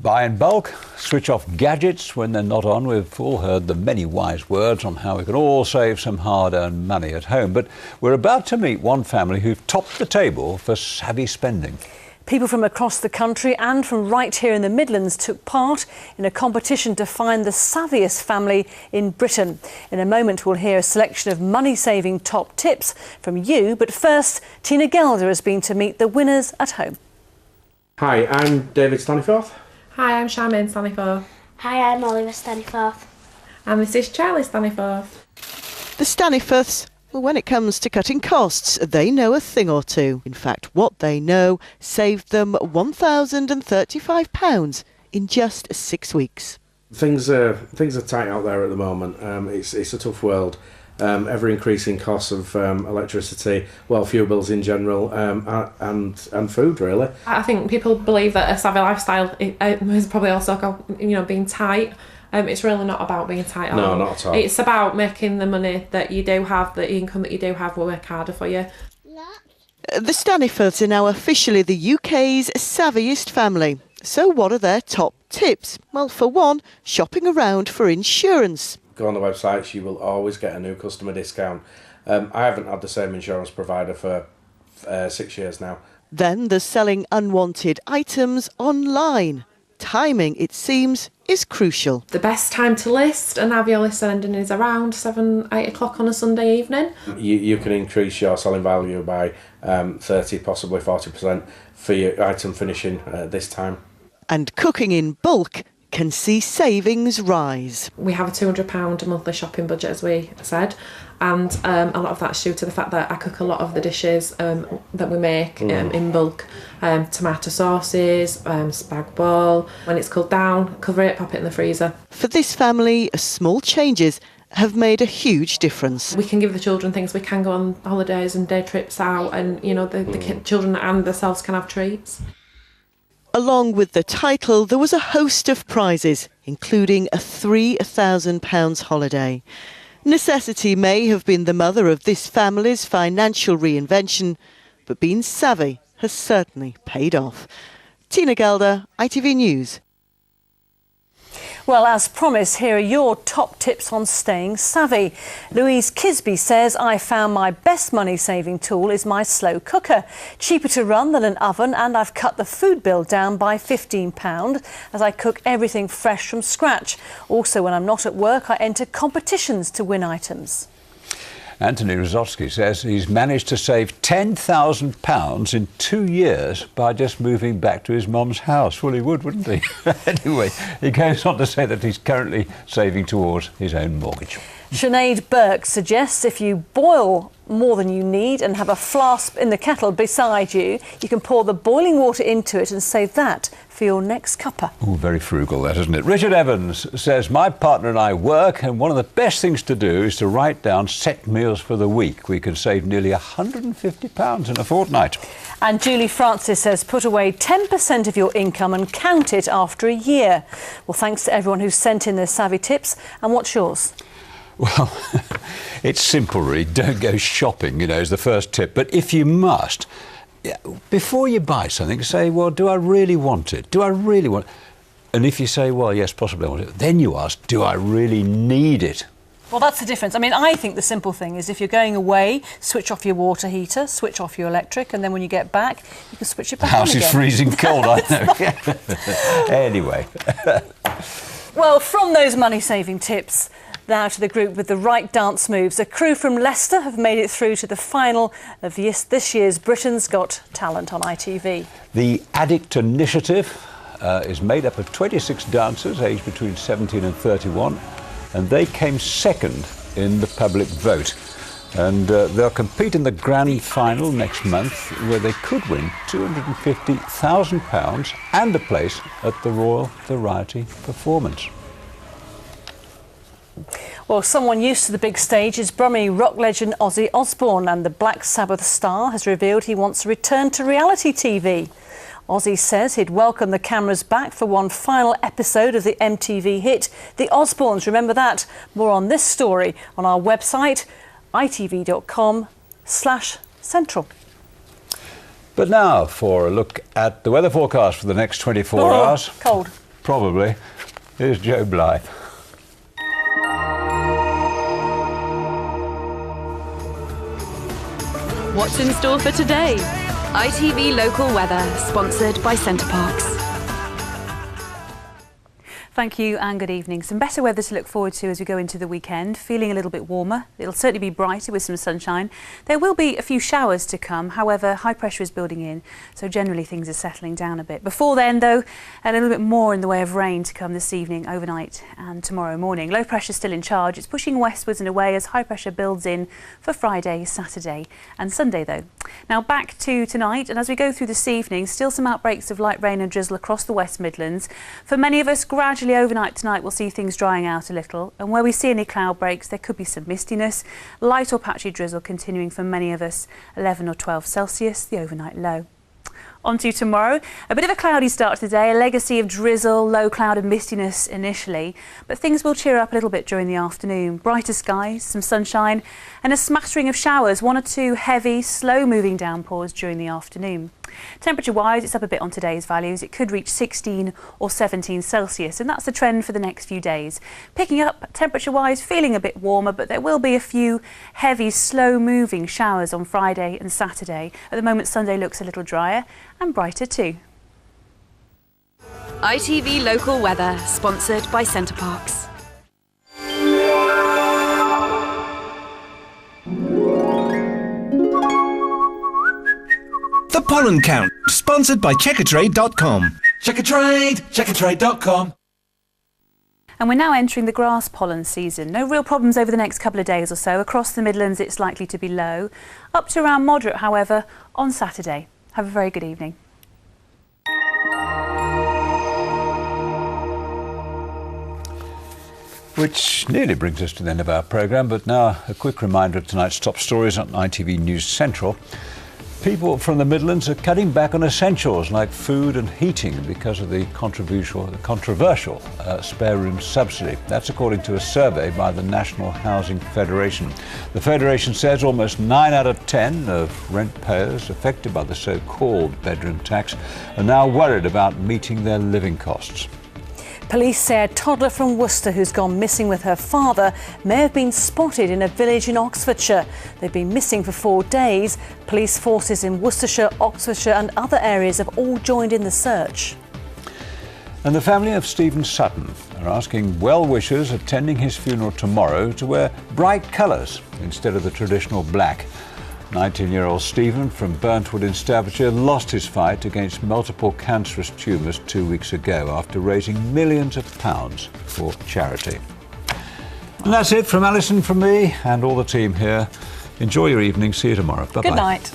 Buy in bulk, switch off gadgets when they're not on. We've all heard the many wise words on how we can all save some hard-earned money at home. But we're about to meet one family who've topped the table for savvy spending. People from across the country and from right here in the Midlands took part in a competition to find the savviest family in Britain. In a moment, we'll hear a selection of money-saving top tips from you. But first, Tina Gelder has been to meet the winners at home. Hi, I'm David Staniforth. Hi, I'm Charmaine Staniforth. Hi, I'm Oliver Staniforth. And this is Charlie Staniforth. The Staniforths, well, when it comes to cutting costs, they know a thing or two. In fact, what they know saved them £1,035 in just 6 weeks. Things are tight out there at the moment. It's a tough world. Ever increasing costs of electricity, well, fuel bills in general, and food really. I think people believe that a savvy lifestyle is probably also, being tight. It's really not about being tight at all. No, not at all. It's about making the money that you do have, the income that you do have, will work harder for you. The Staniforths are now officially the UK's savviest family. So what are their top tips? Well, for one, shopping around for insurance. Go on the websites, you will always get a new customer discount. I haven't had the same insurance provider for 6 years now. Then there's selling unwanted items online. Timing, it seems, is crucial. The best time to list and have your list ending is around 7, 8 o'clock on a Sunday evening. You can increase your selling value by 30, possibly 40% for your item finishing this time. And cooking in bulk can see savings rise. We have a £200 monthly shopping budget, as we said, and a lot of that's due to the fact that I cook a lot of the dishes that we make in bulk. Tomato sauces, spag bol. When it's cooled down, cover it, pop it in the freezer. For this family, small changes have made a huge difference. We can give the children things, we can go on holidays and day trips out, and the children and themselves can have treats. Along with the title, there was a host of prizes, including a £3,000 holiday. Necessity may have been the mother of this family's financial reinvention, but being savvy has certainly paid off. Tina Gelder, ITV News. Well, as promised, here are your top tips on staying savvy. Louise Kisby says, I found my best money-saving tool is my slow cooker. Cheaper to run than an oven, and I've cut the food bill down by £15 as I cook everything fresh from scratch. Also, when I'm not at work, I enter competitions to win items. Anthony Rozowski says he's managed to save £10,000 in 2 years by just moving back to his mum's house. Well, he would, wouldn't he? Anyway, he goes on to say that he's currently saving towards his own mortgage. Sinead Burke suggests if you boil more than you need and have a flask in the kettle beside you, you can pour the boiling water into it and save that for your next cuppa. Oh, very frugal that, isn't it? Richard Evans says, my partner and I work, and one of the best things to do is to write down set meals for the week. We can save nearly £150 in a fortnight. And Julie Francis says, put away 10% of your income and count it after a year. Well, thanks to everyone who sent in their savvy tips. And what's yours? Well, it's simple, really. Don't go shopping, is the first tip. But if you must, before you buy something, say, well, do I really want it? Do I really want it? And if you say, well, yes, possibly I want it, then you ask, do I really need it? Well, that's the difference. I mean, I think the simple thing is if you're going away, switch off your water heater, switch off your electric, and then when you get back, you can switch it back on again. The house is freezing cold, I know. Anyway. Well, from those money-saving tips, now to the group with the right dance moves. A crew from Leicester have made it through to the final of this year's Britain's Got Talent on ITV. The Addict Initiative is made up of 26 dancers aged between 17 and 31, and they came second in the public vote. And they'll compete in the grand final next month, where they could win £250,000 and a place at the Royal Variety Performance. Well, someone used to the big stage is Brummie rock legend Ozzy Osbourne, and the Black Sabbath star has revealed he wants to return to reality TV. Ozzy says he'd welcome the cameras back for one final episode of the MTV hit The Osbournes. Remember that? More on this story on our website, itv.com/central. But now for a look at the weather forecast for the next 24 hours. Cold. Probably. Here's Joe Blythe. What's in store for today? ITV Local Weather, sponsored by CenterParcs. Thank you and good evening. Some better weather to look forward to as we go into the weekend. Feeling a little bit warmer. It'll certainly be brighter with some sunshine. There will be a few showers to come. However, high pressure is building in, so generally things are settling down a bit. Before then, though, a little bit more in the way of rain to come this evening, overnight and tomorrow morning. Low pressure still in charge. It's pushing westwards and away as high pressure builds in for Friday, Saturday and Sunday, though. Now back to tonight, and as we go through this evening, still some outbreaks of light rain and drizzle across the West Midlands. For many of us, gradually overnight tonight we'll see things drying out a little, and where we see any cloud breaks there could be some mistiness, light or patchy drizzle continuing for many of us. 11 or 12 Celsius, the overnight low. On to tomorrow. A bit of a cloudy start to the day, a legacy of drizzle, low cloud and mistiness initially, but things will cheer up a little bit during the afternoon. Brighter skies, some sunshine and a smattering of showers, 1 or 2 heavy, slow moving downpours during the afternoon. Temperature wise, it's up a bit on today's values. It could reach 16 or 17 Celsius, and that's the trend for the next few days. Picking up temperature wise, feeling a bit warmer, but there will be a few heavy, slow moving showers on Friday and Saturday. At the moment, Sunday looks a little drier and brighter too. ITV Local Weather, sponsored by CenterParcs. The Pollen Count, sponsored by Checkatrade.com. Checkatrade.com. And we're now entering the grass pollen season. No real problems over the next couple of days or so. Across the Midlands it's likely to be low. Up to around moderate, however, on Saturday. Have a very good evening. Which nearly brings us to the end of our programme, but now a quick reminder of tonight's top stories on ITV News Central. People from the Midlands are cutting back on essentials like food and heating because of the controversial spare room subsidy. That's according to a survey by the National Housing Federation. The Federation says almost 9 out of 10 of rent payers affected by the so-called bedroom tax are now worried about meeting their living costs. Police say a toddler from Worcester who's gone missing with her father may have been spotted in a village in Oxfordshire. They've been missing for 4 days. Police forces in Worcestershire, Oxfordshire and other areas have all joined in the search. And the family of Stephen Sutton are asking well-wishers attending his funeral tomorrow to wear bright colours instead of the traditional black. 19-year-old Stephen from Burntwood in Staffordshire lost his fight against multiple cancerous tumours 2 weeks ago after raising millions of pounds for charity. And that's it from Alison, from me and all the team here. Enjoy your evening. See you tomorrow. Bye-bye. Good night.